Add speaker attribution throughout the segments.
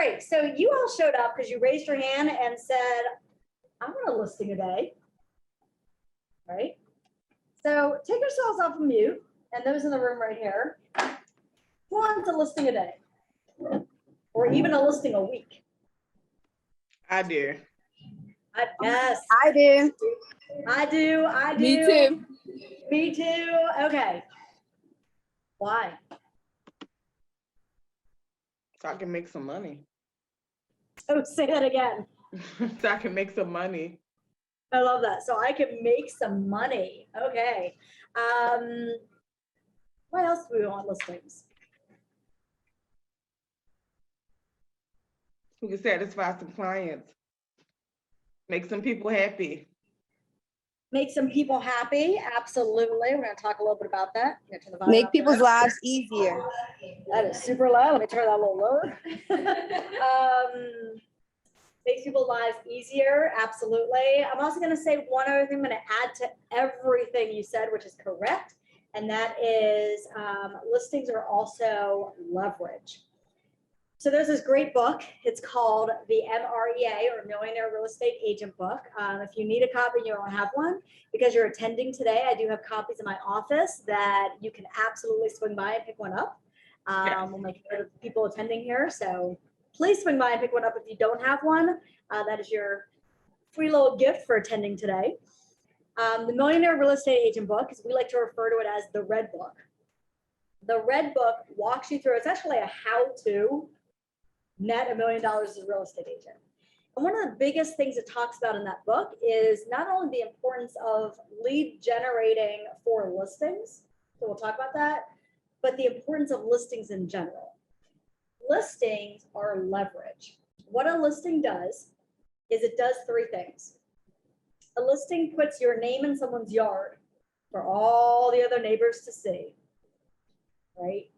Speaker 1: right, so you all showed up because you raised your hand and said, I want a listing a day, right? So take yourselves off of mute, and those in the room right here. Who wants a listing a day? Or even a listing a week?
Speaker 2: I do.
Speaker 1: Yes.
Speaker 3: I do.
Speaker 1: I do.
Speaker 3: Me too.
Speaker 1: Me too. Okay. Why?
Speaker 2: So I can make some money.
Speaker 1: Oh, say that again.
Speaker 2: So I can make some money.
Speaker 1: I love that. So I can make some money. Okay. What else do we want listings?
Speaker 2: We can satisfy some clients. Make some people happy.
Speaker 1: Make some people happy. Absolutely. We're going to talk a little bit about that.
Speaker 3: Make people's lives easier.
Speaker 1: That is super loud. Let me turn that a little lower. Makes people's lives easier. Absolutely. I'm also going to say one other thing I'm going to add to everything you said, which is correct. And that is listings are also leverage. So there's this great book. It's called the MREA, or Millionaire Real Estate Agent Book. If you need a copy and you don't have one, because you're attending today, I do have copies in my office that you can absolutely swing by and pick one up. We'll make note of people attending here. So please swing by and pick one up if you don't have one. That is your free little gift for attending today. The Millionaire Real Estate Agent Book, as we like to refer to it as the Red Book. The Red Book walks you through, it's actually a how-to net $1 million as a real estate agent. And one of the biggest things it talks about in that book is not only the importance of lead generating for listings, so we'll talk about that, but the importance of listings in general. Listings are leverage. What a listing does is it does three things. A listing puts your name in someone's yard for all the other neighbors to see, right?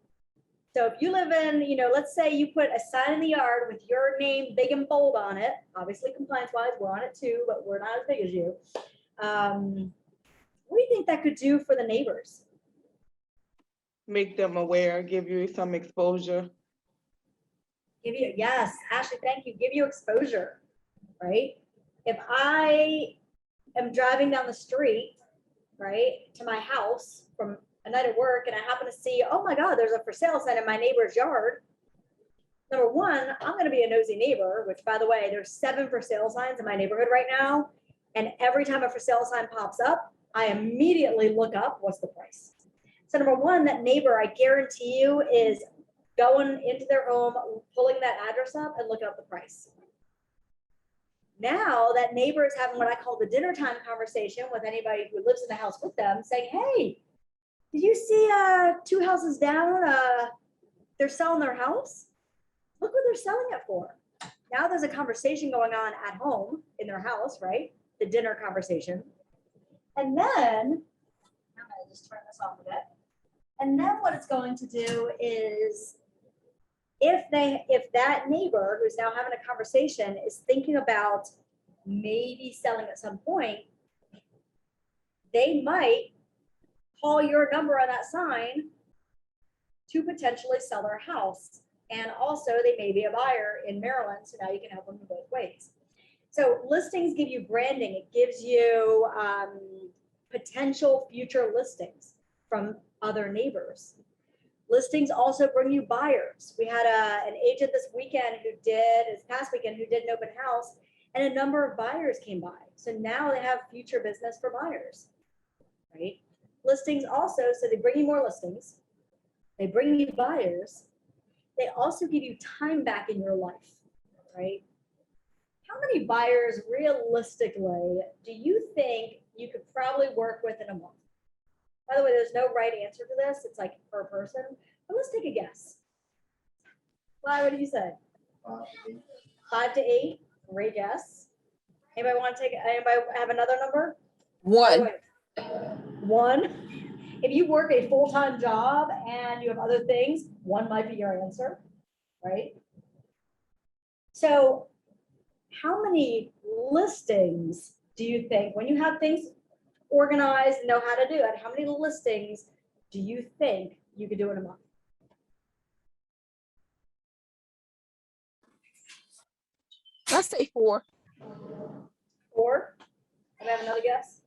Speaker 1: So if you live in, let's say you put a sign in the yard with your name big and bold on it, obviously compliance-wise, we're on it too, but we're not as big as you. What do you think that could do for the neighbors?
Speaker 2: Make them aware, give you some exposure.
Speaker 1: Yes, Ashley, thank you. Give you exposure, right? If I am driving down the street, right, to my house from a night at work, and I happen to see, oh my God, there's a for sale sign in my neighbor's yard. Number one, I'm going to be a nosy neighbor, which by the way, there's 7 for sale signs in my neighborhood right now. And every time a for sale sign pops up, I immediately look up what's the price. So number one, that neighbor, I guarantee you, is going into their home, pulling that address up and looking up the price. Now that neighbor is having what I call the dinner time conversation with anybody who lives in the house with them, saying, hey, did you see 2 houses down? They're selling their house. Look what they're selling it for. Now there's a conversation going on at home in their house, right? The dinner conversation. And then, I'm gonna just turn this off a bit. And then what it's going to do is, if that neighbor who's now having a conversation is thinking about maybe selling at some point, they might call your number on that sign to potentially sell their house. And also they may be a buyer in Maryland, so now you can help them in both ways. So listings give you branding. It gives you potential future listings from other neighbors. Listings also bring you buyers. We had an agent this past weekend who did an open house, and a number of buyers came by. So now they have future business for buyers, right? Listings also, so they bring you more listings, they bring you buyers, they also give you time back in your life, right? How many buyers realistically do you think you could probably work with in a month? By the way, there's no right answer to this. It's like per person, but let's take a guess. Why, what do you say? 5 to 8, great guess. Anybody have another number?
Speaker 3: 1.
Speaker 1: 1. If you work a full-time job and you have other things, 1 might be your answer, right? So how many listings do you think, when you have things organized and know how to do it, how many listings do you think you could do in a month?
Speaker 3: Let's say 4.
Speaker 1: 4. Can I have another guess?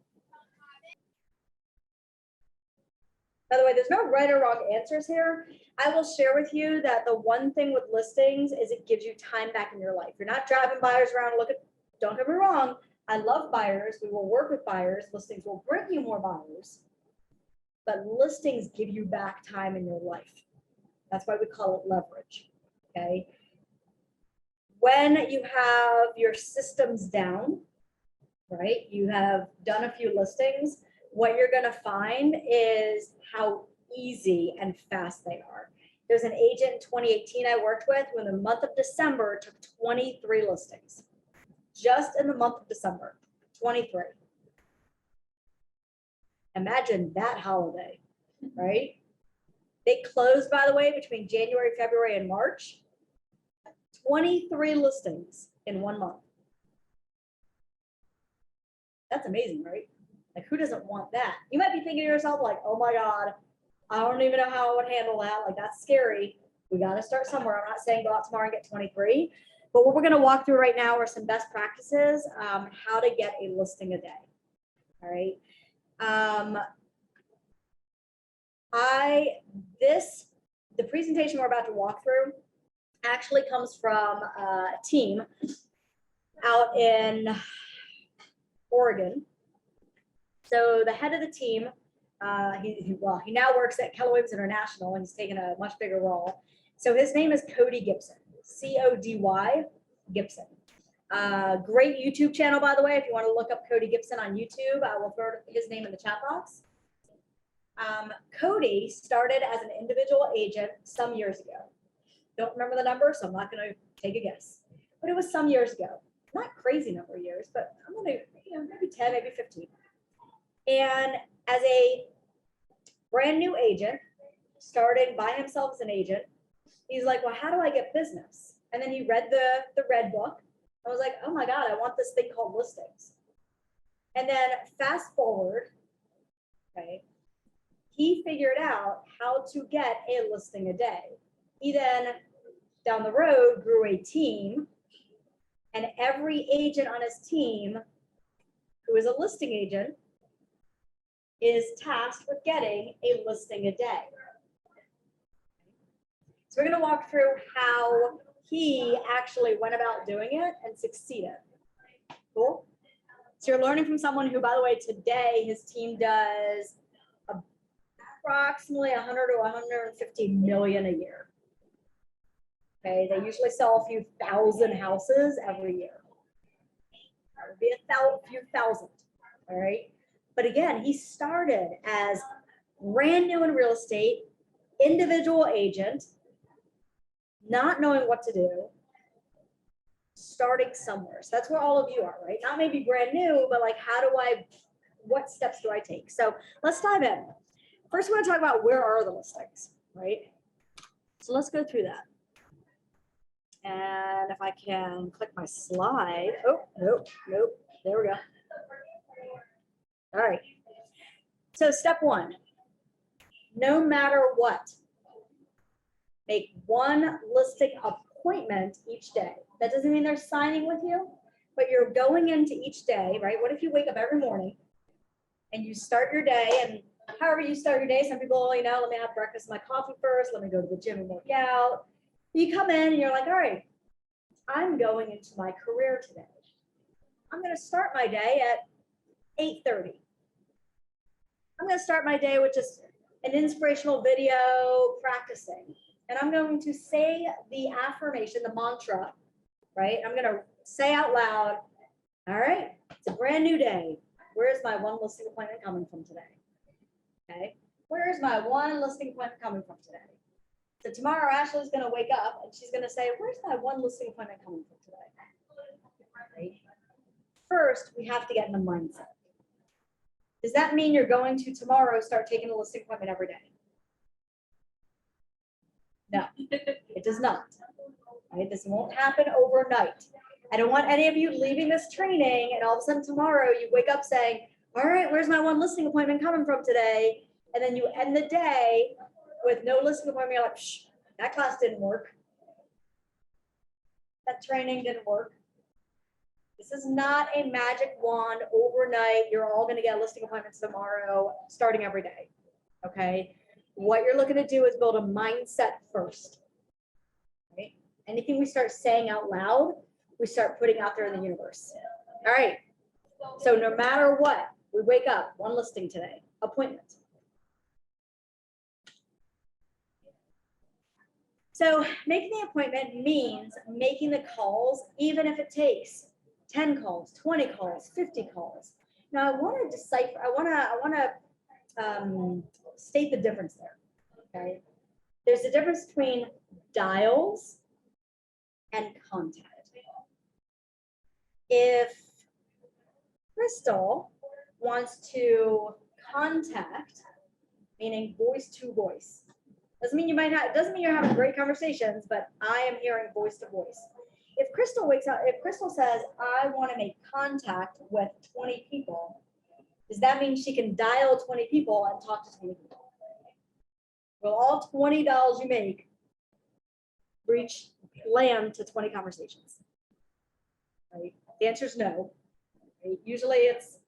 Speaker 1: By the way, there's no right or wrong answers here. I will share with you that the one thing with listings is it gives you time back in your life. You're not driving buyers around. Don't get me wrong. I love buyers. We will work with buyers. Listings will bring you more buyers. But listings give you back time in your life. That's why we call it leverage. Okay. When you have your systems down, right? You have done a few listings. What you're going to find is how easy and fast they are. There's an agent in 2018 I worked with who in the month of December took 23 listings. Just in the month of December, 23. Imagine that holiday, right? They closed, by the way, between January, February, and March. 23 listings in 1 month. That's amazing, right? Like, who doesn't want that? You might be thinking to yourself, like, oh my God, I don't even know how I would handle that. Like, that's scary. We got to start somewhere. I'm not saying go out tomorrow and get 23. But what we're going to walk through right now are some best practices, how to get a listing a day. All right. The presentation we're about to walk through actually comes from a team out in Oregon. So the head of the team, he now works at Keller Williams International, and he's taken a much bigger role. So his name is Cody Gibson, C-O-D-Y Gibson. Great YouTube channel, by the way. If you want to look up Cody Gibson on YouTube, I will throw his name in the chat box. Cody started as an individual agent some years ago. Don't remember the number, so I'm not going to take a guess. But it was some years ago. Not crazy number of years, but I'm going to, maybe 10, maybe 15. And as a brand new agent, starting by himself as an agent, he's like, well, how do I get business? And then he read the red book. I was like, oh my God, I want this thing called listings. And then fast forward, okay, he figured out how to get a listing a day. He then, down the road, grew a team, and every agent on his team who is a listing agent is tasked with getting a listing a day. So we're going to walk through how he actually went about doing it and succeeded. Cool? So you're learning from someone who, by the way, today his team does approximately 100 to 150 million a year. Okay, they usually sell a few thousand houses every year. That would be a few thousand, all right? But again, he started as brand new in real estate, individual agent, not knowing what to do, starting somewhere. So that's where all of you are, right? Not maybe brand new, but like, what steps do I take? So let's dive in. First, we're going to talk about where are the listings, right? So let's go through that. And if I can click my slide. Oh, nope. There we go. All right. So step 1, no matter what, make one listing appointment each day. That doesn't mean they're signing with you, but you're going into each day, right? What if you wake up every morning and you start your day, and however you start your day, some people, let me have breakfast, my coffee first, let me go to the gym and work out. You come in and you're like, all right, I'm going into my career today. I'm going to start my day at 8:30. I'm going to start my day with just an inspirational video practicing. And I'm going to say the affirmation, the mantra, right? I'm going to say out loud, all right, it's a brand new day. Where's my one listing appointment coming from today? Okay, where's my one listing appointment coming from today? So tomorrow, Ashley's going to wake up and she's going to say, where's my one listing appointment coming from today? Right? First, we have to get in the mindset. Does that mean you're going to tomorrow start taking a listing appointment every day? No, it does not. Right? This won't happen overnight. I don't want any of you leaving this training and all of a sudden tomorrow you wake up saying, all right, where's my one listing appointment coming from today? And then you end the day with no listing appointment. You're like, shh, that class didn't work. That training didn't work. This is not a magic wand overnight. You're all going to get listing appointments tomorrow, starting every day. Okay. What you're looking to do is build a mindset first. Right? Anything we start saying out loud, we start putting out there in the universe. All right. So no matter what, we wake up, one listing today, appointment. So making the appointment means making the calls, even if it takes 10 calls, 20 calls, 50 calls. Now I want to decipher, I want to state the difference there, okay? There's a difference between dials and contact. If Crystal wants to contact, meaning voice to voice, doesn't mean you might not, doesn't mean you're having great conversations, but I am hearing voice to voice. If Crystal wakes up, if Crystal says, I want to make contact with 20 people, does that mean she can dial 20 people and talk to 20 people? Will all $20 you make reach land to 20 conversations? Right? The answer is no. Right? Usually it's,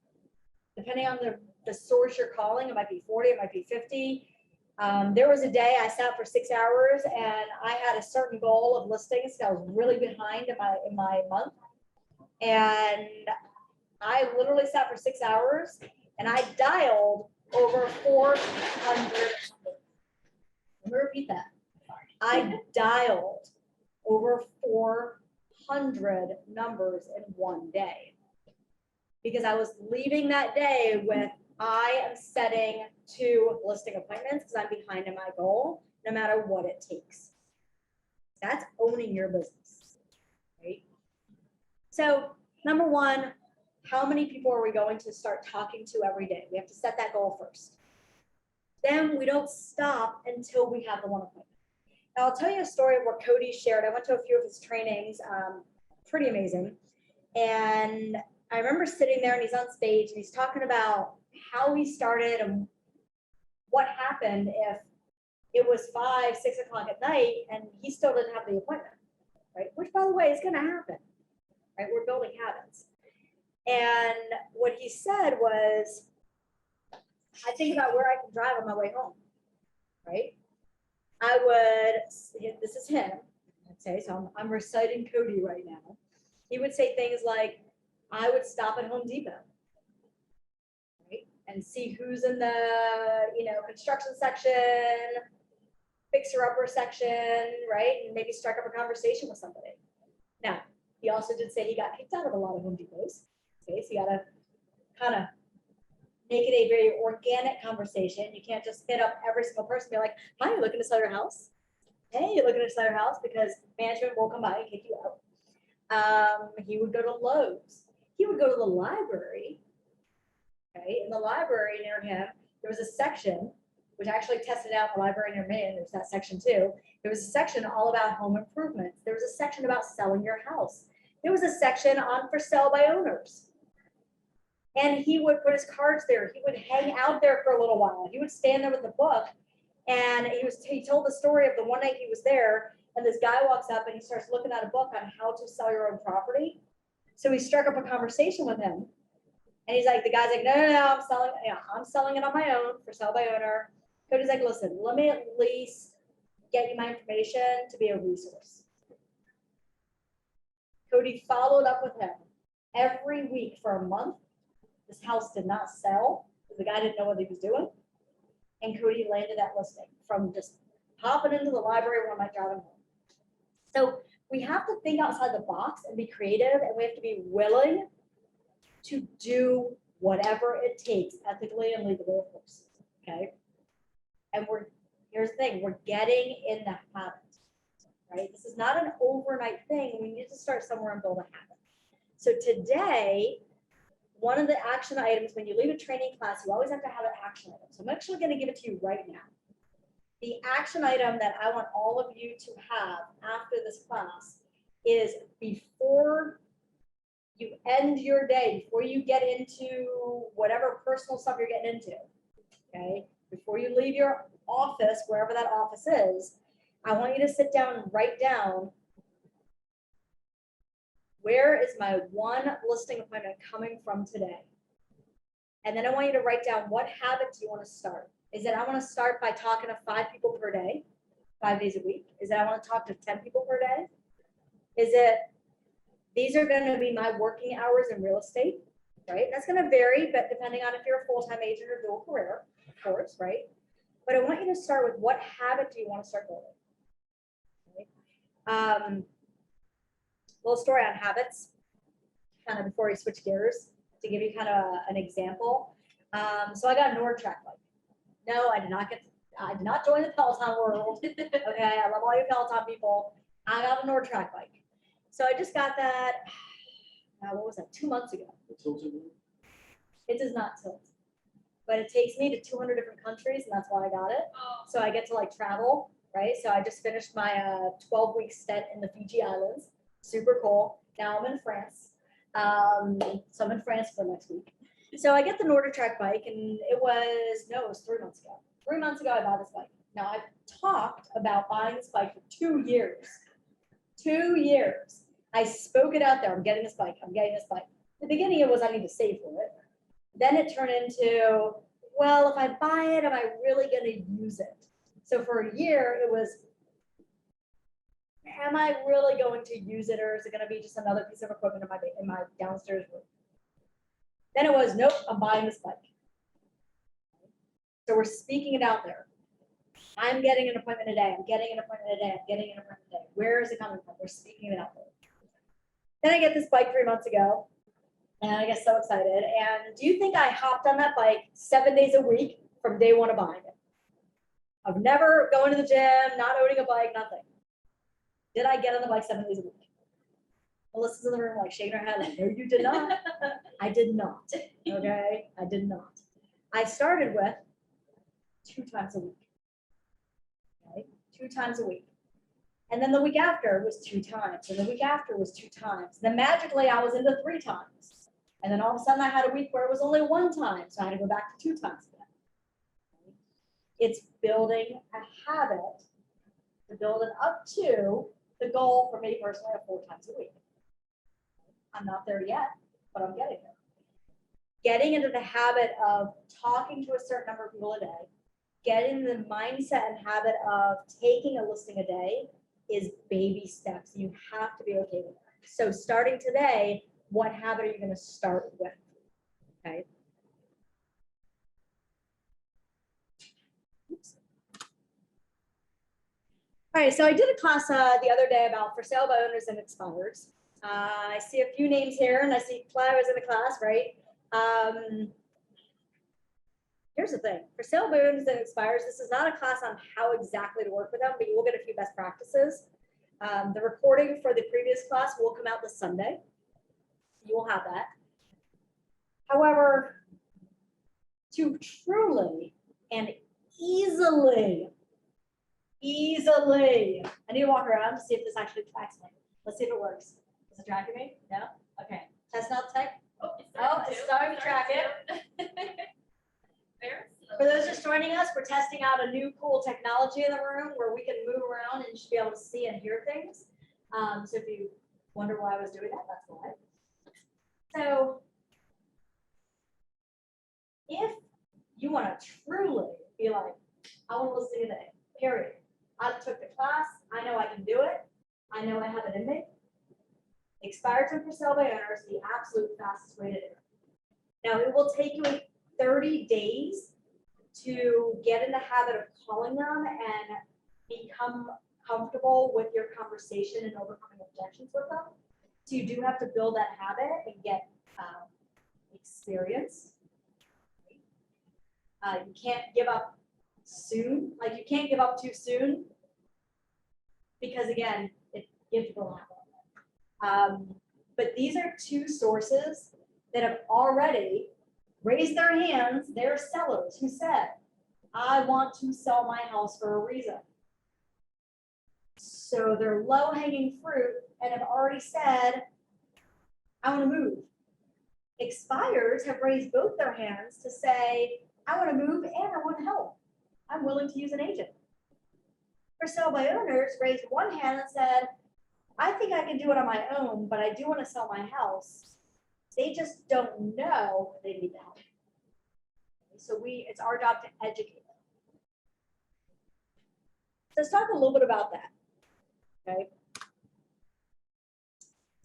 Speaker 1: depending on the source you're calling, it might be 40, it might be 50. There was a day I sat for 6 hours and I had a certain goal of listings. I was really behind in my month. And I literally sat for 6 hours and I dialed over 400. Let me repeat that. I dialed over 400 numbers in one day because I was leaving that day with, I am setting 2 listing appointments because I'm behind in my goal, no matter what it takes. That's owning your business, right? So number one, how many people are we going to start talking to every day? We have to set that goal first. Then we don't stop until we have the one appointment. Now I'll tell you a story where Cody shared. I went to a few of his trainings, pretty amazing. And I remember sitting there and he's on stage and he's talking about how he started and what happened if it was 5, 6 o'clock at night and he still didn't have the appointment, right? Which, by the way, is going to happen, right? We're building habits. And what he said was, I think about where I can drive on my way home, right? I would, this is him, I'd say, so I'm reciting Cody right now. He would say things like, I would stop at Home Depot, right? And see who's in the, construction section, fixer-upper section, right? And maybe strike up a conversation with somebody. Now, he also did say he got kicked out of a lot of Home Depots. Okay, so you gotta kind of make it a very organic conversation. You can't just hit up every single person and be like, hi, you're looking to sell your house? Hey, you're looking to sell your house? Because management will come by and kick you out. He would go to Lowe's. He would go to the library. Okay, in the library near him, there was a section, which I actually tested out in the library near me, and there's that section too. There was a section all about home improvements. There was a section about selling your house. There was a section on for sale by owners. And he would put his cards there. He would hang out there for a little while. He would stand there with the book. And he told the story of the one night he was there, and this guy walks up and he starts looking at a book on how to sell your own property. So he struck up a conversation with him. And he's like, the guy's like, no, I'm selling it on my own for sale by owner. Cody's like, listen, let me at least get you my information to be a resource. Cody followed up with him every week for a month. This house did not sell because the guy didn't know what he was doing. And Cody landed that listing from just popping into the library one night driving home. So we have to think outside the box and be creative, and we have to be willing to do whatever it takes, ethically and legally, of course. Okay. And here's the thing, we're getting in the habit, right? This is not an overnight thing. We need to start somewhere and build a habit. So today, one of the action items, when you leave a training class, you always have to have an action item. So I'm actually going to give it to you right now. The action item that I want all of you to have after this class is, before you end your day, before you get into whatever personal stuff you're getting into, okay? Before you leave your office, wherever that office is, I want you to sit down and write down where is my one listing appointment coming from today? And then I want you to write down what habit do you want to start? Is it I want to start by talking to 5 people per day, 5 days a week? Is it I want to talk to 10 people per day? Is it these are going to be my working hours in real estate, right? That's going to vary, but depending on if you're a full-time agent or dual career, of course, right? But I want you to start with what habit do you want to start building? Okay. Little story on habits, kind of before we switch gears, to give you kind of an example. So I got a NordTrack bike. No, I did not join the Peloton world. Okay, I love all you Peloton people. I got a NordTrack bike. So I just got that, what was that, 2 months ago. It does not tilt, but it takes me to 200 different countries, and that's why I got it. So I get to like travel, right? So I just finished my 12-week stint in the Fiji Islands. Super cool. Now I'm in France. So I'm in France for next week. So I get the NordTrack bike, and it was 3 months ago. 3 months ago, I bought this bike. Now I've talked about buying this bike for 2 years. 2 years. I spoke it out there. I'm getting this bike. I'm getting this bike. The beginning, it was I need to save for it. Then it turned into, well, if I buy it, am I really going to use it? So for a year, it was, am I really going to use it, or is it going to be just another piece of equipment in my downstairs room? Then it was, nope, I'm buying this bike. So we're speaking it out there. I'm getting an appointment today. I'm getting an appointment today. I'm getting an appointment today. Where is it coming from? We're speaking it out there. Then I get this bike 3 months ago, and I get so excited. And do you think I hopped on that bike 7 days a week from day one of buying it? I've never going to the gym, not owning a bike, nothing. Did I get on the bike 7 days a week? Melissa's in the room like shaking her head like, no, you did not. I did not, okay? I did not. I started with 2 times a week, okay? 2 times a week. And then the week after was 2 times, and the week after was 2 times. Then magically I was into 3 times. And then all of a sudden I had a week where it was only 1 time, so I had to go back to 2 times again. It's building a habit to build it up to the goal for me personally of 4 times a week. I'm not there yet, but I'm getting there. Getting into the habit of talking to a certain number of people a day, getting the mindset and habit of taking a listing a day is baby steps. You have to be okay with that. So starting today, what habit are you going to start with? Okay. Oops. All right, so I did a class the other day about for sale by owners and expireds. I see a few names here, and I see Clyde was in the class, right? Here's the thing, for sale by owners and expireds, this is not a class on how exactly to work with them, but you will get a few best practices. The recording for the previous class will come out this Sunday. You will have that. However, to truly and easily, I need to walk around to see if this actually tracks me. Let's see if it works. Is it tracking me? No? Okay. Test out tech.
Speaker 4: Oh,
Speaker 1: It's starting to track it. For those just joining us, we're testing out a new cool technology in the room where we can move around and you should be able to see and hear things. So if you wonder why I was doing that, that's why. So if you want to truly be like, I want to listen today, period. I took the class. I know I can do it. I know I have it in me. Expired and for sale by owners is the absolute fastest way to do it. Now, it will take you 30 days to get in the habit of calling them and become comfortable with your conversation and overcoming objections with them. So you do have to build that habit and get experience. You can't give up soon. Like you can't give up too soon because again, you have to build a habit. But these are 2 sources that have already raised their hands. They're sellers who said, I want to sell my house for a reason. So they're low-hanging fruit and have already said, I want to move. Expires have raised both their hands to say, I want to move and I want help. I'm willing to use an agent. For sale by owners raised one hand and said, I think I can do it on my own, but I do want to sell my house. They just don't know they need the help. So it's our job to educate them. So let's talk a little bit about that. Okay.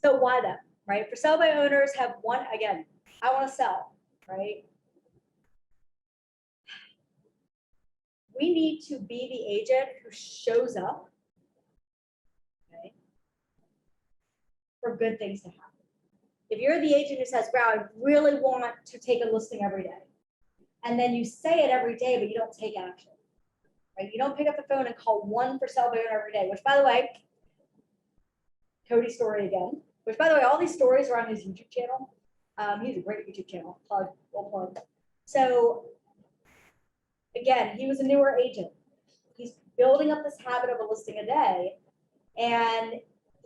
Speaker 1: So why them, right? For sell by owners have one, again, I want to sell, right? We need to be the agent who shows up, okay, for good things to happen. If you're the agent who says, wow, I really want to take a listing every day, and then you say it every day, but you don't take action, right? You don't pick up the phone and call one for sell by owner every day, which by the way, Cody's story again, which by the way, all these stories are on his YouTube channel. He has a great YouTube channel, we'll plug. So again, he was a newer agent. He's building up this habit of a listing a day. And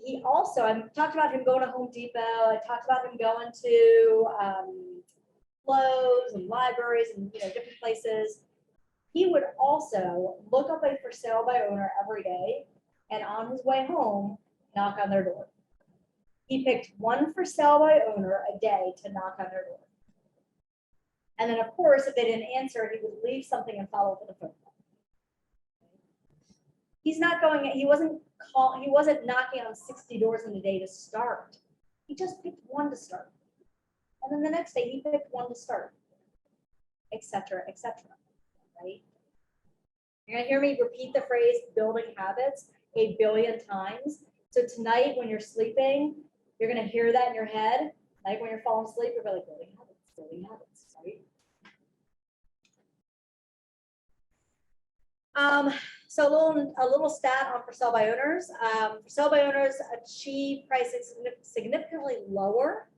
Speaker 1: he also, I talked about him going to Home Depot. I talked about him going to Lowe's and libraries and different places. He would also look up a for sale by owner every day, and on his way home, knock on their door. He picked one for sale by owner a day to knock on their door. And then of course, if they didn't answer, he would leave something and follow up with a phone call. He's not going, he wasn't knocking on 60 doors in a day to start. He just picked one to start. And then the next day he picked one to start, etc., right? You're gonna hear me repeat the phrase building habits a billion times. So tonight when you're sleeping, you're gonna hear that in your head. Like when you're falling asleep, you're like building habits, right? So a little stat on for sale by owners. For sale by owners achieve prices significantly lower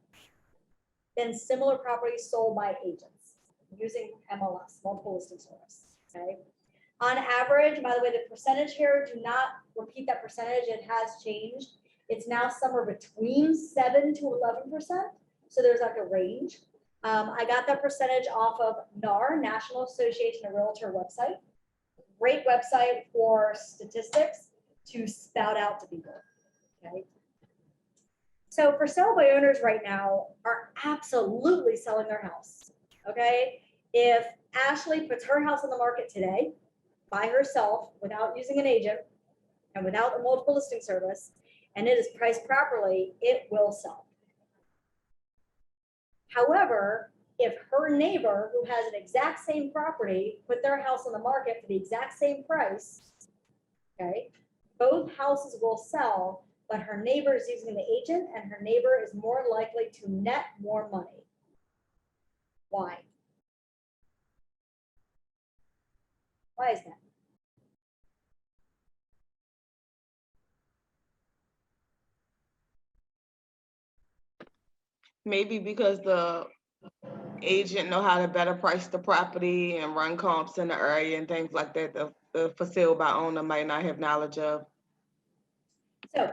Speaker 1: than similar properties sold by agents using MLS, multiple listing service. Okay. On average, by the way, the percentage here, do not repeat that percentage. It has changed. It's now somewhere between 7 to 11%. So there's like a range. I got that percentage off of NAR, National Association of Realtor website. Great website for statistics to spout out to people, okay? So for sale by owners right now are absolutely selling their house, okay? If Ashley puts her house on the market today by herself without using an agent and without a multiple listing service, and it is priced properly, it will sell. However, if her neighbor who has an exact same property put their house on the market for the exact same price, okay, both houses will sell, but her neighbor is using the agent and her neighbor is more likely to net more money. Why? Why is that?
Speaker 2: Maybe because the agent know how to better price the property and run comps in the area and things like that. The for sale by owner might not have knowledge of.
Speaker 1: So,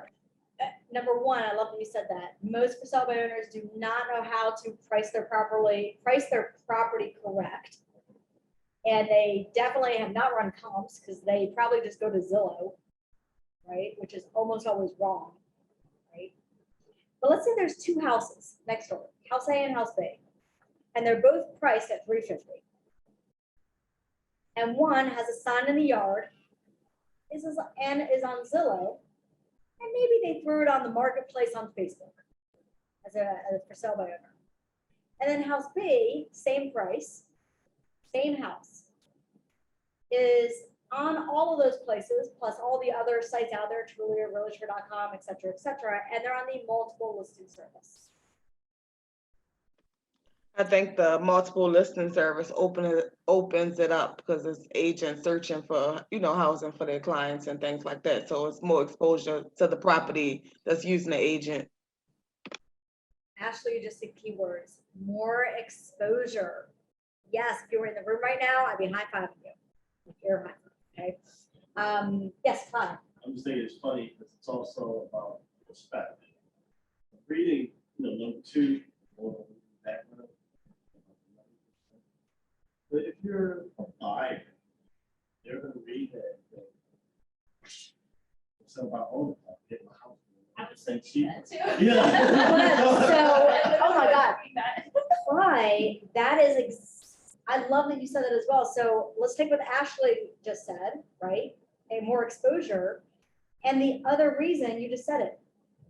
Speaker 1: number one, I love that you said that. Most for sale by owners do not know how to price their property correct. And they definitely have not run comps because they probably just go to Zillow, right? Which is almost always wrong, right? But let's say there's two houses next door, house A and house B, and they're both priced at $350. And one has a sign in the yard, is on Zillow, and maybe they threw it on the marketplace on Facebook as a for sale by owner. And then house B, same price, same house, is on all of those places, plus all the other sites out there, Trulia, Realtor.com, et cetera, and they're on the multiple listing service.
Speaker 2: I think the multiple listing service opens it up because it's agents searching for, housing for their clients and things like that. So it's more exposure to the property that's using the agent.
Speaker 1: Ashley, you just said keywords, more exposure. Yes, if you were in the room right now, I'd be high-fiving you. If you're high-fiving, okay? Yes, Todd.
Speaker 4: I'm just thinking it's funny because it's also about perspective. Reading, number two, or that one. But if you're a buyer, they're going to read that. So about, oh, I'll get my house. she-
Speaker 5: Too.
Speaker 4: Yeah.
Speaker 1: So, oh my God. Why, that is, I love that you said that as well. So let's take what Ashley just said, right? A more exposure. And the other reason, you just said it,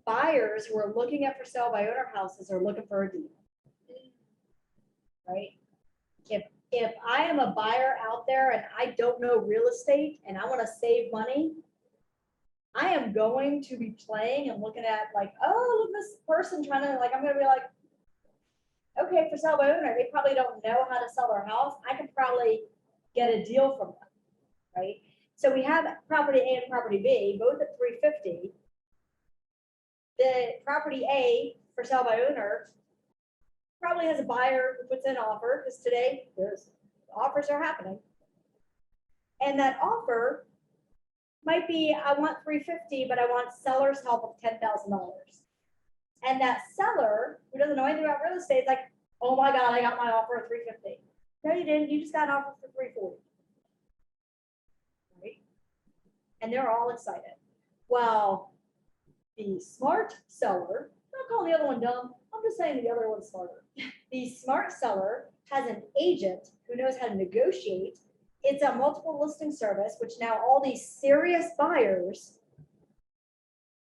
Speaker 1: buyers who are looking at for sale by owner houses are looking for a deal. Right? If I am a buyer out there and I don't know real estate and I want to save money, I am going to be playing and looking at like, oh, look at this person trying to, like, I'm gonna be like, okay, for sale by owner, they probably don't know how to sell their house. I could probably get a deal from them, right? So we have property A and property B, both at 350. The property A for sale by owner probably has a buyer who puts in an offer, because today there's offers are happening. And that offer might be, I want 350, but I want seller's help of $10,000. And that seller who doesn't know anything about real estate is like, oh my God, I got my offer at 350. No, you didn't. You just got an offer for 340. Right? And they're all excited. Well, the smart seller, I'm not calling the other one dumb. I'm just saying the other one's smarter. The smart seller has an agent who knows how to negotiate. It's a multiple listing service, which now all these serious buyers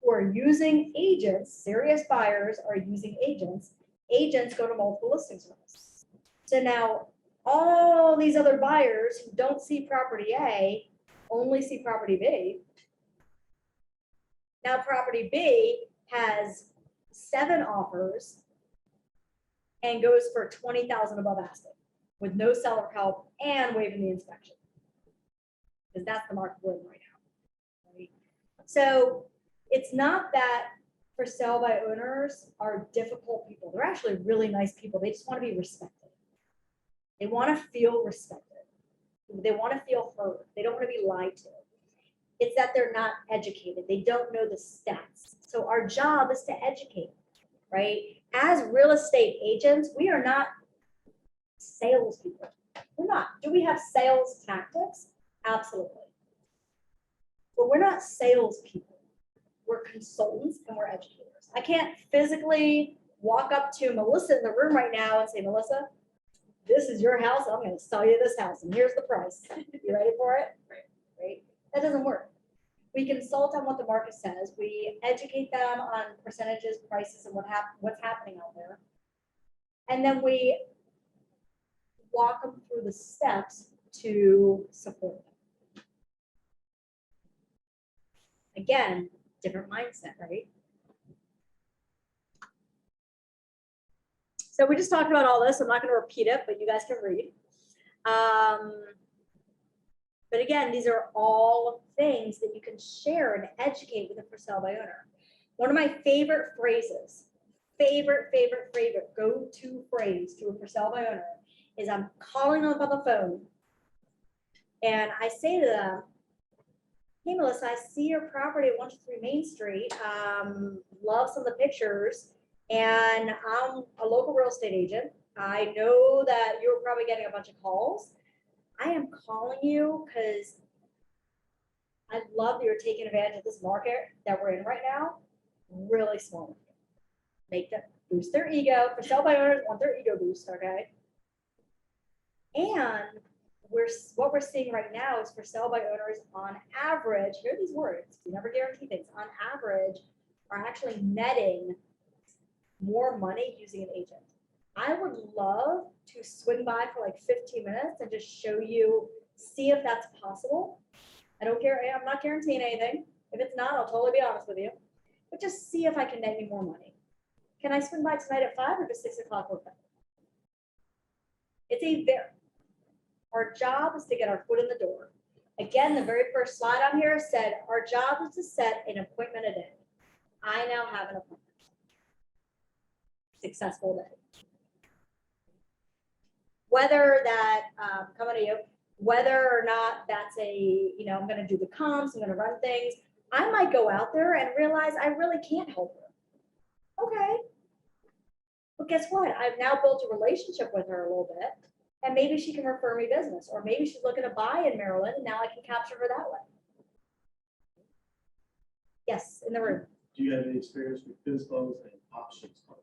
Speaker 1: who are using agents, serious buyers are using agents. Agents go to multiple listing service. So now all these other buyers who don't see property A only see property B. Now property B has 7 offers and goes for 20,000 above asking with no seller help and waiving the inspection. Because that's the market we're in right now. Right? So it's not that for sale by owners are difficult people. They're actually really nice people. They just want to be respected. They want to feel respected. They want to feel heard. They don't want to be lied to. It's that they're not educated. They don't know the stats. So our job is to educate, right? As real estate agents, we are not salespeople. We're not. Do we have sales tactics? Absolutely. But we're not salespeople. We're consultants and we're educators. I can't physically walk up to Melissa in the room right now and say, Melissa, this is your house. I'm going to sell you this house and here's the price. You ready for it? Right? That doesn't work. We consult on what the market says. We educate them on percentages, prices, and what's happening out there. And then we walk them through the steps to support them. Again, different mindset, right? So we just talked about all this. I'm not going to repeat it, but you guys can read. But again, these are all things that you can share and educate with a for sale by owner. One of my favorite phrases, favorite go-to phrase to a for sale by owner is I'm calling them up on the phone and I say to them, hey, Melissa, I see your property at 123 Main Street. Love some of the pictures. And I'm a local real estate agent. I know that you're probably getting a bunch of calls. I am calling you because I love that you're taking advantage of this market that we're in right now. Really small. Make them boost their ego. For sale by owners want their ego boost, okay? And what we're seeing right now is for sale by owners on average, hear these words, you never guarantee things, on average are actually netting more money using an agent. I would love to swing by for like 15 minutes and just show you, see if that's possible. I don't care, I'm not guaranteeing anything. If it's not, I'll totally be honest with you. But just see if I can net you more money. Can I swing by tonight at 5 or just 6 o'clock work? Our job is to get our foot in the door. Again, the very first slide on here said, our job is to set an appointment a day. I now have an appointment. Successful day. Whether that, coming to you, whether or not that's a, I'm going to do the comps, I'm going to run things. I might go out there and realize I really can't help her. Okay. But guess what? I've now built a relationship with her a little bit, and maybe she can refer me business, or maybe she's looking to buy in Maryland, and now I can capture her that way. Yes, in the room.
Speaker 4: Do you have any experience with FSBOs and options contracts?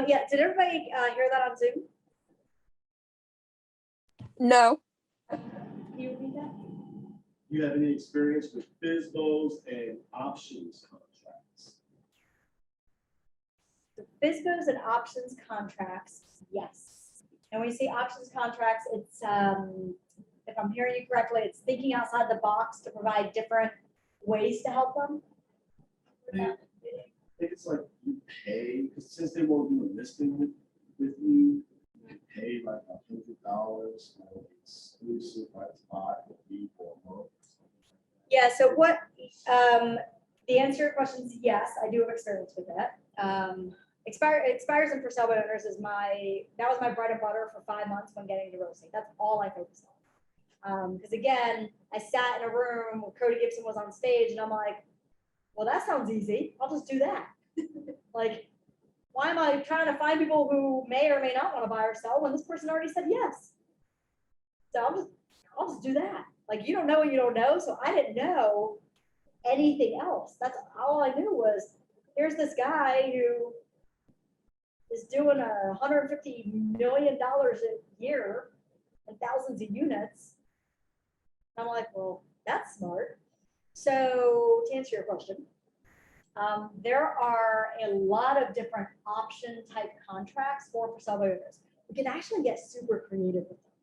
Speaker 1: Yeah, did everybody hear that on Zoom?
Speaker 3: No.
Speaker 1: Can you repeat that?
Speaker 4: Do you have any experience with FSBOs and options contracts?
Speaker 1: The FSBOs and options contracts, yes. And when you say options contracts, it's, if I'm hearing you correctly, it's thinking outside the box to provide different ways to help them.
Speaker 4: I think it's like you pay, because since they won't do a listing with you, you pay like $100 for exclusive rights buy for fee for a month.
Speaker 1: Yeah, so what, the answer to your question is yes, I do have experience with that. Expires and for sale by owners is that was my bread and butter for 5 months when getting into real estate. That's all I focused on. Because again, I sat in a room where Cody Gibson was on stage and I'm like, well, that sounds easy. I'll just do that. Like, why am I trying to find people who may or may not want to buy or sell when this person already said yes? So I'll just do that. Like, you don't know what you don't know. So I didn't know anything else. That's all I knew was here's this guy who is doing $150 million a year and thousands of units. I'm like, well, that's smart. So to answer your question, there are a lot of different option type contracts for sale by owners. We can actually get super creative with them,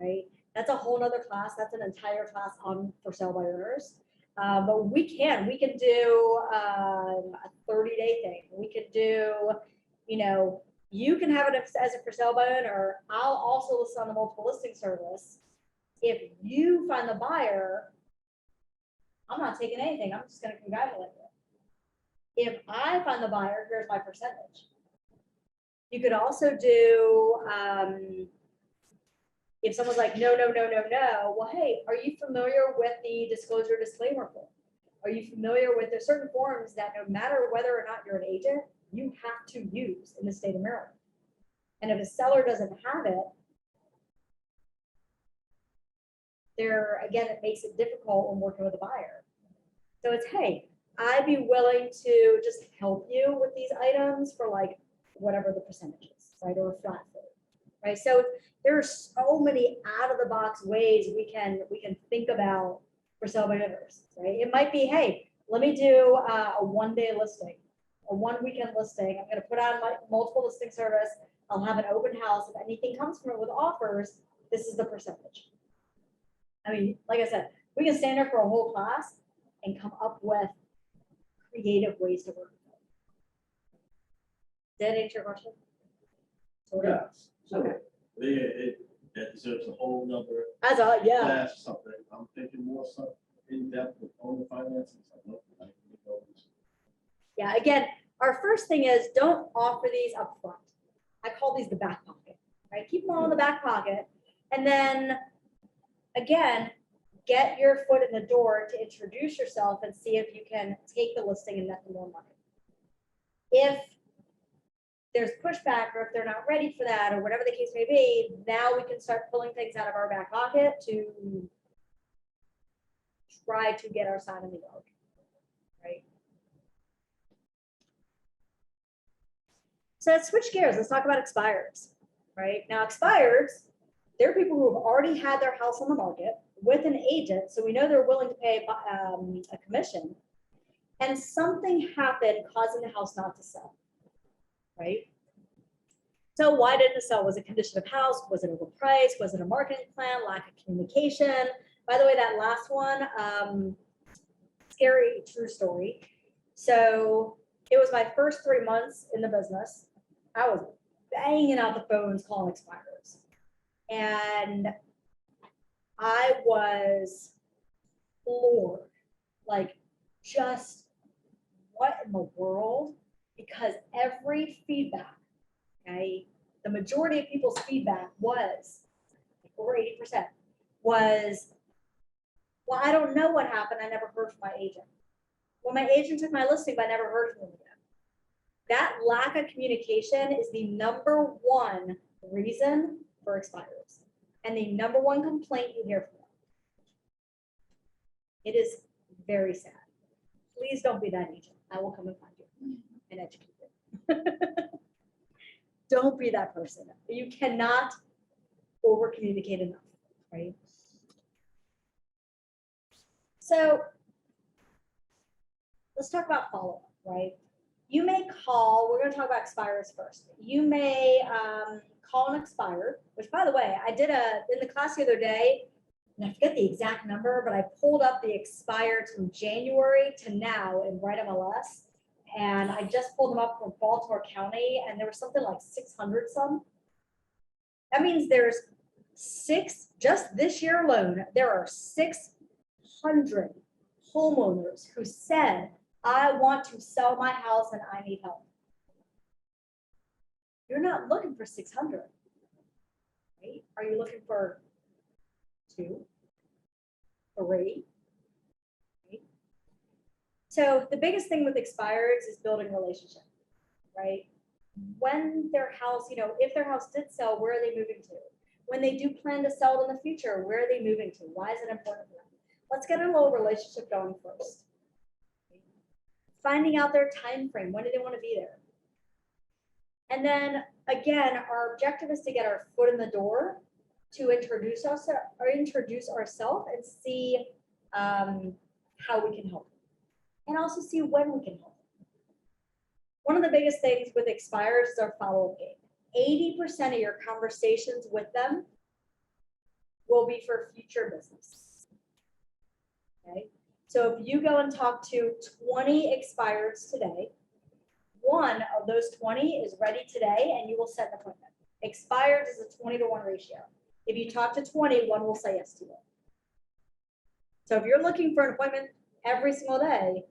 Speaker 1: right? That's a whole nother class. That's an entire class on for sale by owners. But we can do a 30-day thing. We could do, you can have it as a for sale by owner. I'll also list on the multiple listing service. If you find the buyer, I'm not taking anything. I'm just going to congratulate you. If I find the buyer, here's my percentage. You could also do, if someone's like, no, well, hey, are you familiar with the disclosure disclaimer form? Are you familiar with the certain forms that no matter whether or not you're an agent, you have to use in the state of Maryland? And if a seller doesn't have it, again, it makes it difficult when working with a buyer. So it's, hey, I'd be willing to just help you with these items for like whatever the percentage is, right? Or a flat fee, right? So there are so many out of the box ways we can think about for sale by owners, right? It might be, hey, let me do a 1-day listing, a 1 weekend listing. I'm going to put on my multiple listing service. I'll have an open house. If anything comes from it with offers, this is the percentage. I mean, like I said, we can stand there for a whole class and come up with creative ways to work with it. Did that answer your question?
Speaker 4: Yes. So
Speaker 1: Okay.
Speaker 4: That deserves a whole nother
Speaker 1: That's all, yeah.
Speaker 4: class or something. I'm thinking more so in depth with owner finances.
Speaker 1: Yeah, again, our first thing is don't offer these up front. I call these the back pocket, right? Keep them all in the back pocket. And then again, get your foot in the door to introduce yourself and see if you can take the listing and net them more money. If there's pushback or if they're not ready for that or whatever the case may be, now we can start pulling things out of our back pocket to try to get our sign in the yard, right? So let's switch gears. Let's talk about expireds, right? Now expireds, they're people who have already had their house on the market with an agent, so we know they're willing to pay a commission, and something happened causing the house not to sell, right? So why didn't it sell? Was it condition of house? Was it overpriced? Was it a marketing plan? Lack of communication? By the way, that last one, scary true story. So it was my first 3 months in the business. I was banging out the phones calling expireds. And I was floored, like just what in the world? Because every feedback, okay, the majority of people's feedback was, over 80%, was, well, I don't know what happened. I never heard from my agent. Well, my agent took my listing, but I never heard from him again. That lack of communication is the #1 reason for expireds and the #1 complaint you hear from them. It is very sad. Please don't be that agent. I will come and find you and educate you. Don't be that person. You cannot over communicate enough, right? So let's talk about follow-up, right? You may call, we're going to talk about expirers first. You may call an expired, which by the way, I did in the class the other day, and I forget the exact number, but I pulled up the expireds from January to now in Bright MLS. And I just pulled them up from Baltimore County, and there was something like 600 some. That means there's just this year alone, there are 600 homeowners who said, I want to sell my house and I need help. You're not looking for 600, right? Are you looking for 2, 3? Right? So the biggest thing with expireds is building a relationship, right? When their house, if their house did sell, where are they moving to? When they do plan to sell it in the future, where are they moving to? Why is it important for them? Let's get a little relationship going first. Finding out their time frame. When do they want to be there? And then again, our objective is to get our foot in the door to introduce ourselves and see how we can help. And also see when we can help. One of the biggest things with expirers is our follow-up game. 80% of your conversations with them will be for future business. Okay. So if you go and talk to 20 expireds today, one of those 20 is ready today and you will set an appointment. Expireds is a 20-to-1 ratio. If you talk to 20, one will say yes to you. So if you're looking for an appointment every single day,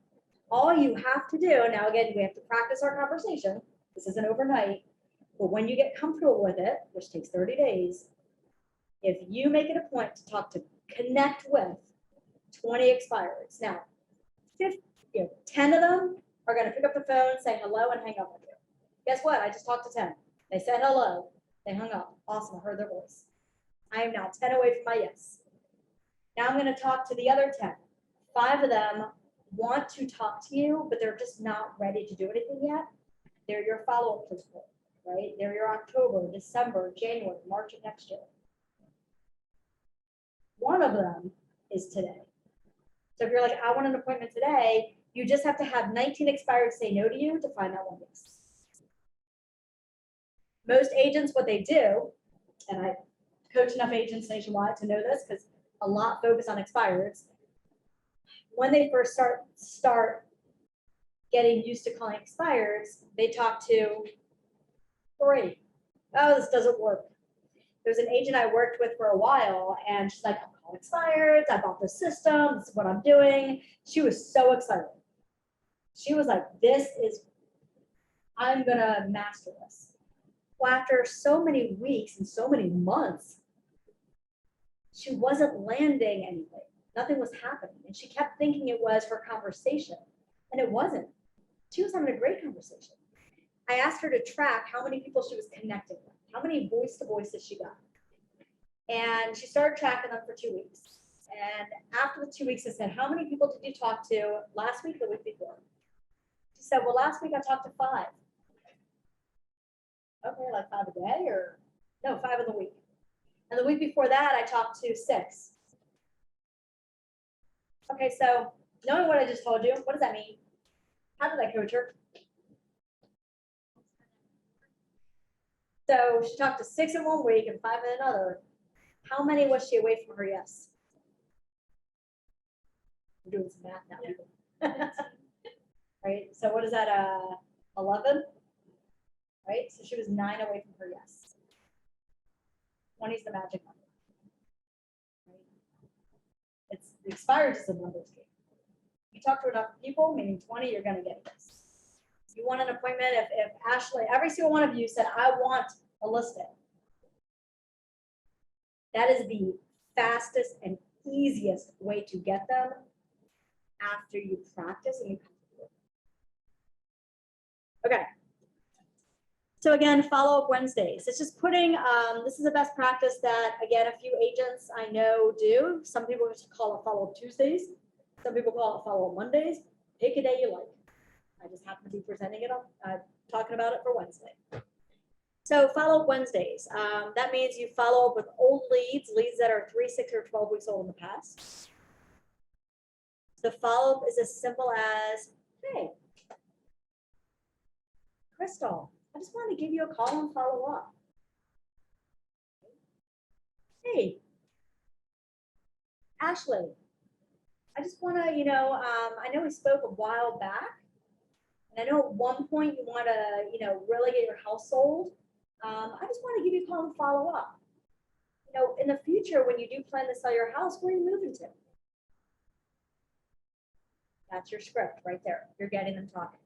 Speaker 1: all you have to do, now again, we have to practice our conversation. This isn't overnight, but when you get comfortable with it, which takes 30 days, if you make it a point to connect with 20 expireds. Now, 10 of them are going to pick up the phone, say hello, and hang up with you. Guess what? I just talked to 10. They said hello. They hung up. Awesome. I heard their voice. I am now 10 away from my yes. Now I'm going to talk to the other 10. 5 of them want to talk to you, but they're just not ready to do anything yet. They're your follow-up people, right? They're your October, December, January, March of next year. One of them is today. So if you're like, I want an appointment today, you just have to have 19 expired say no to you to find that one yes. Most agents, what they do, and I coach enough agents nationwide to know this because a lot focus on expireds. When they first start getting used to calling expireds, they talk to 3. Oh, this doesn't work. There's an agent I worked with for a while, and she's like, I'm calling expireds. I bought the system. This is what I'm doing. She was so excited. She was like, I'm going to master this. Well, after so many weeks and so many months, she wasn't landing anything. Nothing was happening. And she kept thinking it was her conversation. And it wasn't. She was having a great conversation. I asked her to track how many people she was connecting with, how many voice-to-voices she got. And she started tracking them for 2 weeks. And after the 2 weeks, I said, how many people did you talk to last week, the week before? She said, well, last week I talked to 5. Okay, like 5 a day or no, 5 in the week. And the week before that, I talked to 6. Okay, so knowing what I just told you, what does that mean? How did I coach her? So she talked to 6 in one week and 5 in another. How many was she away from her yes? I'm doing some math now. Right, so what is that, 11? Right, so she was 9 away from her yes. 20 is the magic number. Right? It's the expired is a numbers game. You talk to enough people, meaning 20, you're going to get this. You want an appointment. If Ashley, every single one of you said, I want a listing, that is the fastest and easiest way to get them after you practice and you come to it. Okay. So again, follow-up Wednesdays. It's just putting, this is a best practice that, again, a few agents I know do. Some people just call it follow-up Tuesdays. Some people call it follow-up Mondays. Pick a day you like. I just happen to be presenting it on, talking about it for Wednesday. So follow-up Wednesdays. That means you follow up with old leads that are 3, 6, or 12 weeks old in the past. The follow-up is as simple as, hey, Crystal, I just wanted to give you a call and follow up. Hey, Ashley, I just want to, I know we spoke a while back, and I know at one point you want to, really get your house sold. I just want to give you a call and follow up. In the future, when you do plan to sell your house, where are you moving to? That's your script right there. You're getting them talking,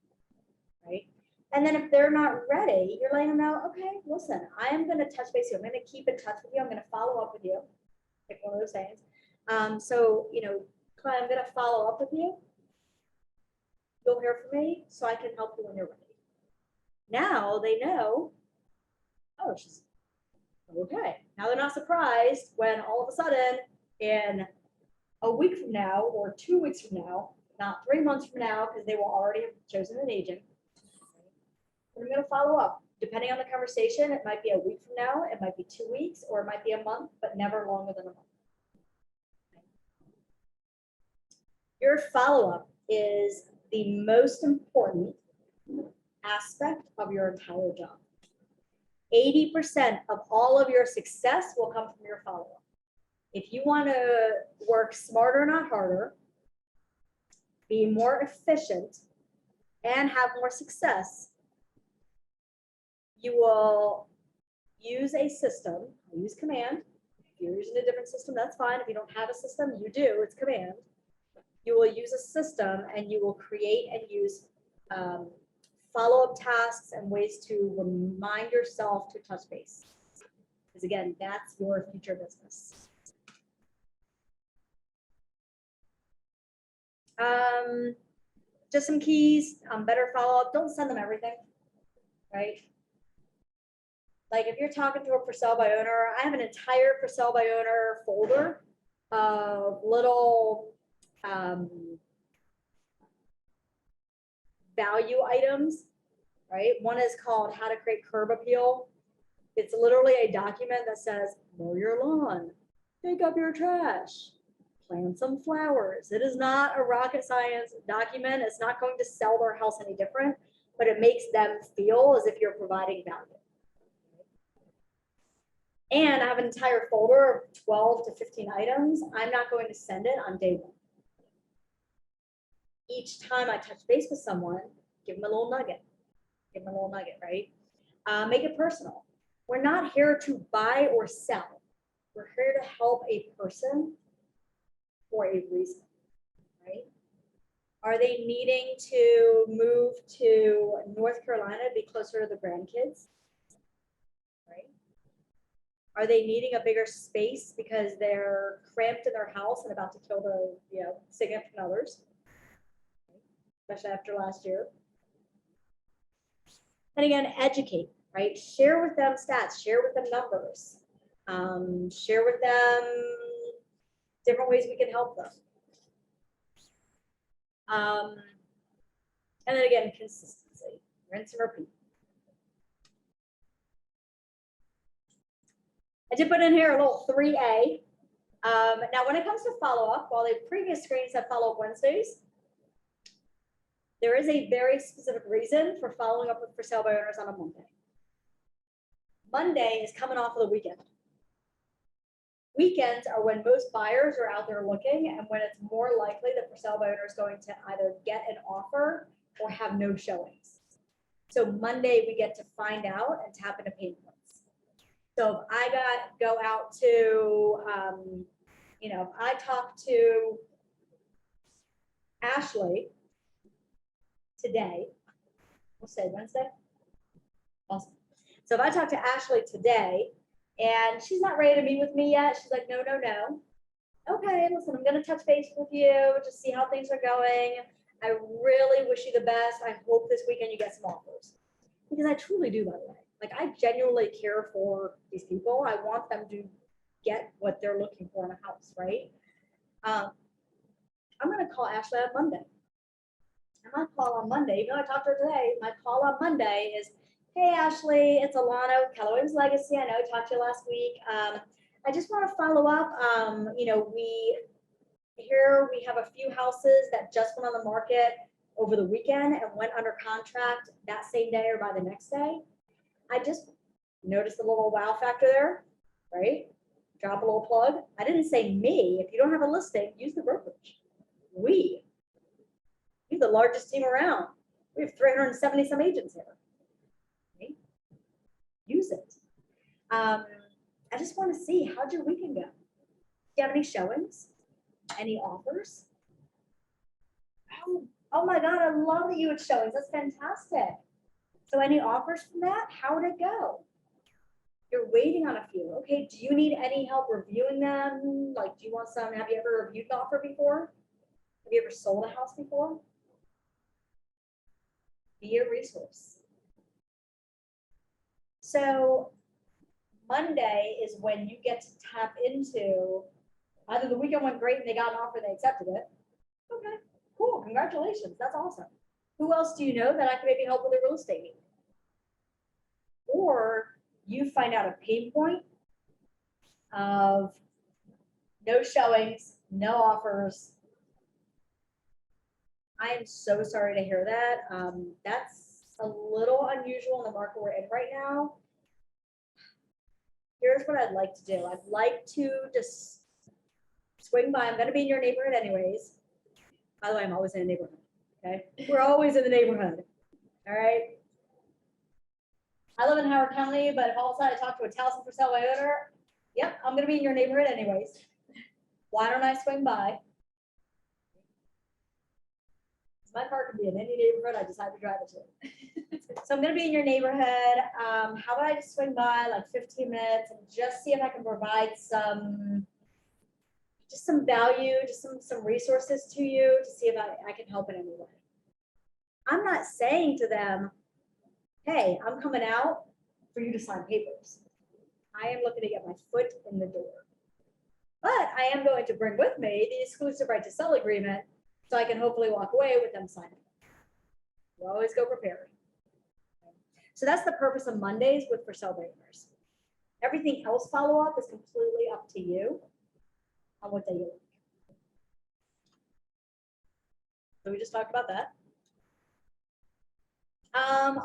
Speaker 1: right? And then if they're not ready, you're letting them know, okay, listen, I am going to touch base with you. I'm going to keep in touch with you. I'm going to follow up with you. Like one of those things. So, Clay, I'm going to follow up with you. You'll hear from me so I can help you when you're ready. Now they know, oh, she's okay. Now they're not surprised when all of a sudden in a week from now or 2 weeks from now, not 3 months from now, because they will already have chosen an agent. I'm going to follow up. Depending on the conversation, it might be a week from now, it might be 2 weeks, or it might be a month, but never longer than a month. Your follow-up is the most important aspect of your entire job. 80% of all of your success will come from your follow-up. If you want to work smarter, not harder, be more efficient, and have more success, you will use a system. I use command. If you're using a different system, that's fine. If you don't have a system, you do. It's command. You will use a system and you will create and use follow-up tasks and ways to remind yourself to touch base. Because again, that's your future business. Just some keys, better follow-up. Don't send them everything, right? Like if you're talking to a for sale by owner, I have an entire for sale by owner folder of little value items, right? One is called How to Create Curb Appeal. It's literally a document that says, mow your lawn, pick up your trash, plant some flowers. It is not a rocket science document. It's not going to sell their house any different, but it makes them feel as if you're providing value. And I have an entire folder of 12 to 15 items. I'm not going to send it on day one. Each time I touch base with someone, give them a little nugget. Give them a little nugget, right? Make it personal. We're not here to buy or sell. We're here to help a person for a reason, right? Are they needing to move to North Carolina to be closer to the grandkids? Right? Are they needing a bigger space because they're cramped in their house and about to kill their significant others? Especially after last year. And again, educate, right? Share with them stats, share with them numbers, share with them different ways we can help them. And then again, consistency, rinse and repeat. I did put in here a little 3A. Now, when it comes to follow-up, while the previous screens have follow-up Wednesdays, there is a very specific reason for following up with for sale by owners on a Monday. Monday is coming off of the weekend. Weekends are when most buyers are out there looking and when it's more likely that for sale by owner is going to either get an offer or have no showings. So Monday we get to find out and tap into pain points. So if I go out to, if I talk to Ashley today, we'll say Wednesday. Awesome. So if I talk to Ashley today and she's not ready to meet with me yet, she's like, no. Okay, listen, I'm going to touch base with you, just see how things are going. I really wish you the best. I hope this weekend you get some offers. Because I truly do, by the way. Like, I genuinely care for these people. I want them to get what they're looking for in a house, right? I'm going to call Ashley on Monday. And my call on Monday, even though I talked to her today, my call on Monday is, hey, Ashley, it's Alana with Keller Williams Legacy. I know I talked to you last week. I just want to follow up. We have a few houses that just went on the market over the weekend and went under contract that same day or by the next day. I just noticed a little wow factor there, right? Drop a little plug. I didn't say me. If you don't have a listing, use the brokerage. We're the largest team around. We have 370 some agents here. Okay? Use it. I just want to see, how'd your weekend go? Do you have any showings? Any offers? Oh my God, I love that you had showings. That's fantastic. So any offers from that? How did it go? You're waiting on a few. Okay, do you need any help reviewing them? Like, do you want some? Have you ever reviewed an offer before? Have you ever sold a house before? Be a resource. So Monday is when you get to tap into either the weekend went great and they got an offer, they accepted it. Okay, cool, congratulations, that's awesome. Who else do you know that I can maybe help with a real estate need? Or you find out a pain point of no showings, no offers. I am so sorry to hear that. That's a little unusual in the market we're in right now. Here's what I'd like to do. I'd like to just swing by. I'm going to be in your neighborhood anyways. By the way, I'm always in the neighborhood. Okay. We're always in the neighborhood. All right. I live in Howard County, but if all of a sudden I talk to a Towson for sale by owner, yep, I'm going to be in your neighborhood anyways. Why don't I swing by? My car can be in any neighborhood I decide to drive it to. So I'm going to be in your neighborhood. How about I just swing by like 15 minutes and just see if I can provide some value, just some resources to you to see if I can help in any way. I'm not saying to them, hey, I'm coming out for you to sign papers. I am looking to get my foot in the door. But I am going to bring with me the exclusive right to sell agreement so I can hopefully walk away with them signing. You always go prepared. So that's the purpose of Mondays with for sale by owners. Everything else follow up is completely up to you on what day you like. So we just talked about that.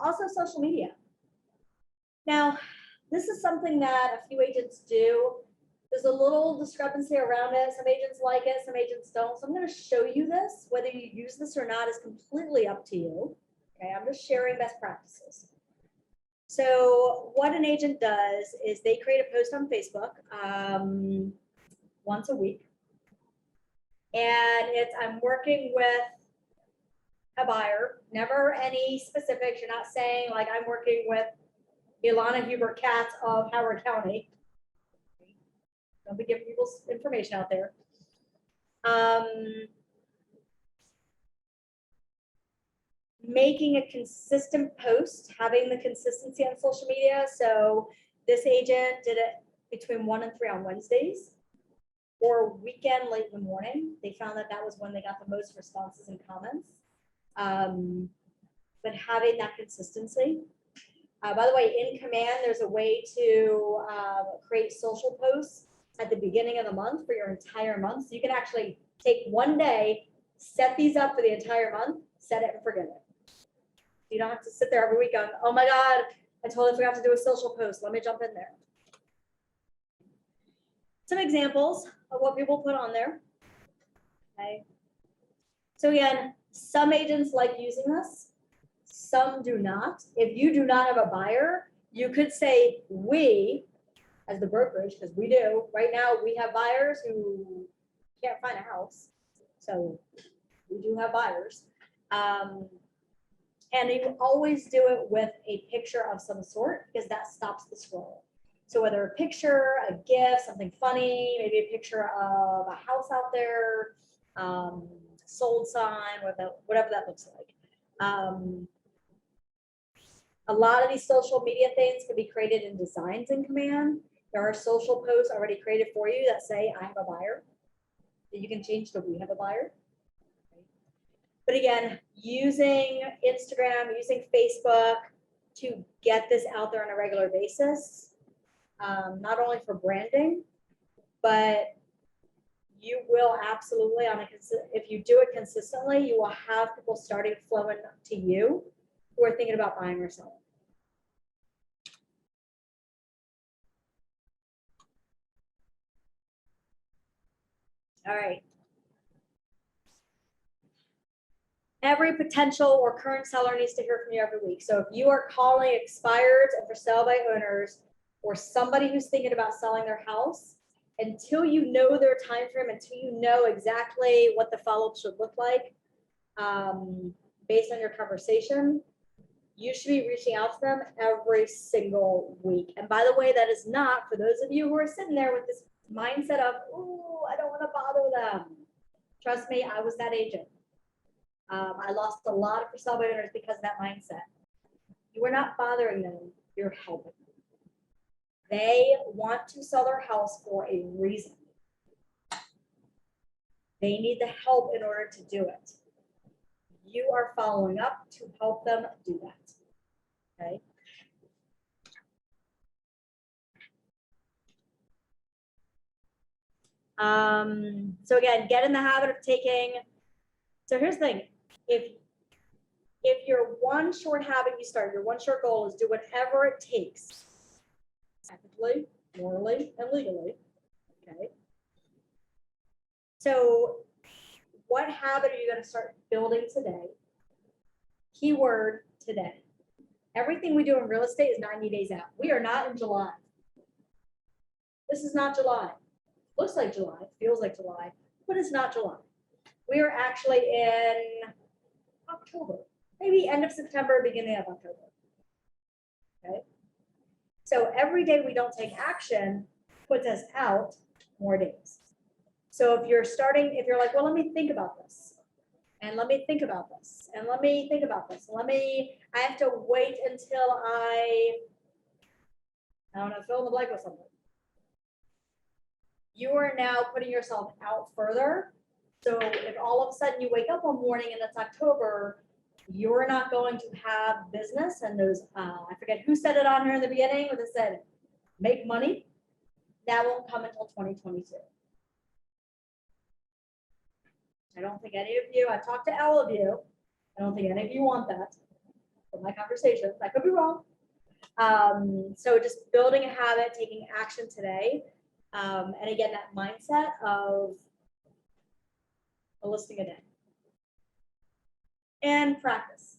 Speaker 1: Also social media. Now, this is something that a few agents do. There's a little discrepancy around it. Some agents like it, some agents don't. So I'm going to show you this. Whether you use this or not is completely up to you. Okay, I'm just sharing best practices. So what an agent does is they create a post on Facebook once a week. And I'm working with a buyer, never any specifics. You're not saying like I'm working with Ilana Huber Katz of Howard County. Don't be giving people's information out there. Making a consistent post, having the consistency on social media. So this agent did it between 1 and 3 on Wednesdays or weekend late in the morning. They found that was when they got the most responses and comments. But having that consistency. By the way, in Command, there's a way to create social posts at the beginning of the month for your entire month. So you can actually take one day, set these up for the entire month, set it and forget it. You don't have to sit there every week going, oh my God, I totally forgot to do a social post. Let me jump in there. Some examples of what people put on there. Okay. So again, some agents like using this, some do not. If you do not have a buyer, you could say we, as the brokerage, because we do. Right now, we have buyers who can't find a house. So we do have buyers. And you always do it with a picture of some sort because that stops the scroll. So whether a picture, a GIF, something funny, maybe a picture of a house out there, sold sign, whatever that looks like. A lot of these social media things can be created in designs in Command. There are social posts already created for you that say, I have a buyer. You can change to we have a buyer. But again, using Instagram, using Facebook to get this out there on a regular basis, not only for branding, but you will absolutely if you do it consistently, you will have people starting flowing to you who are thinking about buying or selling. All right. Every potential or current seller needs to hear from you every week. So if you are calling expireds and for sale by owners or somebody who's thinking about selling their house, until you know their time frame, until you know exactly what the follow-up should look like, based on your conversation, you should be reaching out to them every single week. And by the way, that is not for those of you who are sitting there with this mindset of, oh, I don't want to bother them. Trust me, I was that agent. I lost a lot of for sale by owners because of that mindset. You are not bothering them, you're helping them. They want to sell their house for a reason. They need the help in order to do it. You are following up to help them do that. Okay. So again, get in the habit of taking. So here's the thing: if your one short habit you start, your one short goal is do whatever it takes, ethically, morally, and legally. Okay. So what habit are you going to start building today? Keyword today. Everything we do in real estate is 90 days out. We are not in July. This is not July. Looks like July, feels like July, but it's not July. We are actually in October, maybe end of September, beginning of October. Okay. So every day we don't take action puts us out more days. So if you're like, well, let me think about this. And let me think about this. And let me think about this. I have to wait until I don't know, fill in the blank with something. You are now putting yourself out further. So if all of a sudden you wake up one morning and it's October, you're not going to have business. And those, I forget who said it on here in the beginning, but it said, make money. That won't come until 2022. I don't think any of you, I've talked to all of you. I don't think any of you want that from my conversation. I could be wrong. So just building a habit, taking action today. And again, that mindset of a listing a day. And practice.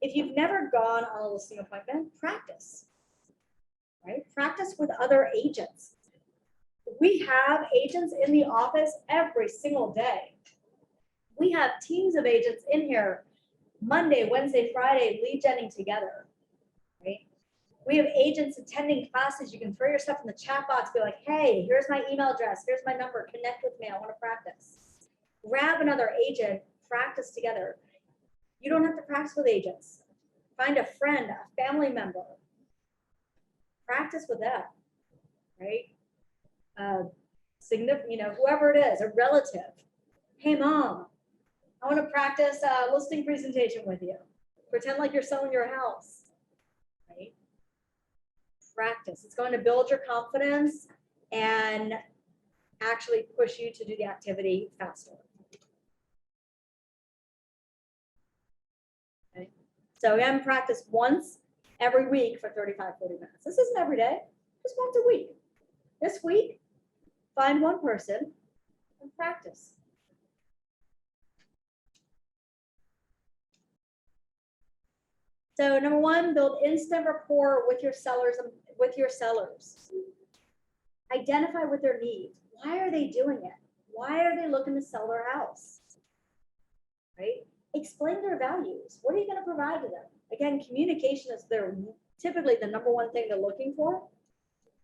Speaker 1: If you've never gone on a listing appointment, practice. Right? Practice with other agents. We have agents in the office every single day. We have teams of agents in here Monday, Wednesday, Friday, lead genning together. Right? We have agents attending classes. You can throw your stuff in the chat box, be like, hey, here's my email address, here's my number, connect with me, I want to practice. Grab another agent, practice together. You don't have to practice with agents. Find a friend, a family member. Practice with them, right? Whoever it is, a relative. Hey, mom, I want to practice a listing presentation with you. Pretend like you're selling your house, right? Practice. It's going to build your confidence and actually push you to do the activity faster. Okay. So again, practice once every week for 35, 40 minutes. This isn't every day, just once a week. This week, find one person and practice. So number one, build instant rapport with your sellers. Identify what their needs. Why are they doing it? Why are they looking to sell their house? Right? Explain their values. What are you going to provide to them? Again, communication is typically the number one thing they're looking for.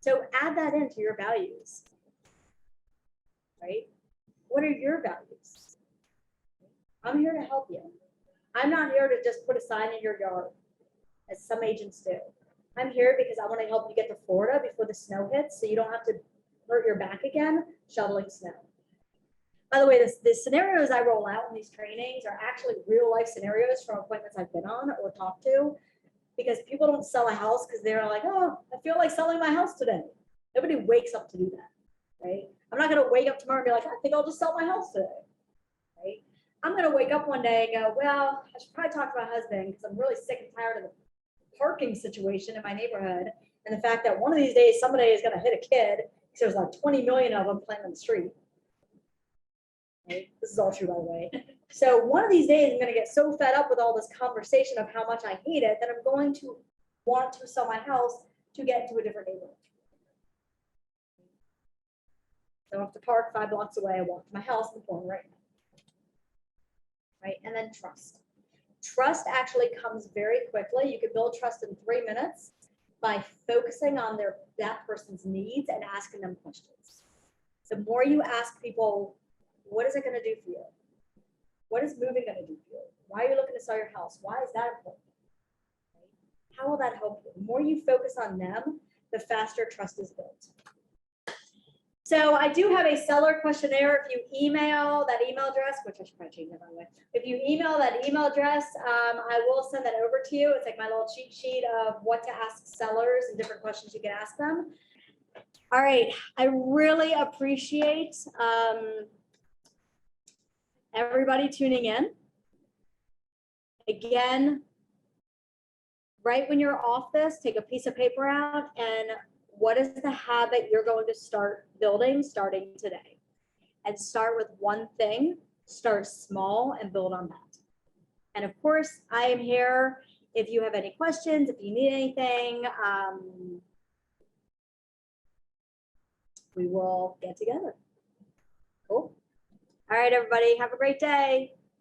Speaker 1: So add that into your values. Right? What are your values? I'm here to help you. I'm not here to just put a sign in your yard, as some agents do. I'm here because I want to help you get to Florida before the snow hits, so you don't have to hurt your back again shoveling snow. By the way, the scenarios I roll out in these trainings are actually real life scenarios from appointments I've been on or talked to. Because people don't sell a house because they're like, oh, I feel like selling my house today. Nobody wakes up to do that, right? I'm not gonna wake up tomorrow and be like, I think I'll just sell my house today, right? I'm gonna wake up one day and go, well, I should probably talk to my husband because I'm really sick and tired of the parking situation in my neighborhood. And the fact that one of these days somebody is gonna hit a kid because there's like 20 million of them playing on the street. Right? This is all true, by the way. So one of these days, I'm going to get so fed up with all this conversation of how much I hate it that I'm going to want to sell my house to get into a different neighborhood. I don't have to park 5 blocks away. I walk to my house in the corner right now. Right? And then trust. Trust actually comes very quickly. You can build trust in 3 minutes by focusing on that person's needs and asking them questions. The more you ask people, what is it going to do for you? What is moving going to do for you? Why are you looking to sell your house? Why is that important? How will that help you? The more you focus on them, the faster trust is built. So I do have a seller questionnaire. If you email that email address, which I should probably change that by the way. If you email that email address, I will send that over to you. It's like my little cheat sheet of what to ask sellers and different questions you can ask them. All right, I really appreciate everybody tuning in. Again, right when you're off this, take a piece of paper out and what is the habit you're going to start building starting today? And start with one thing, start small and build on that. And of course, I am here if you have any questions, if you need anything, we will get together. Cool. All right, everybody, have a great day.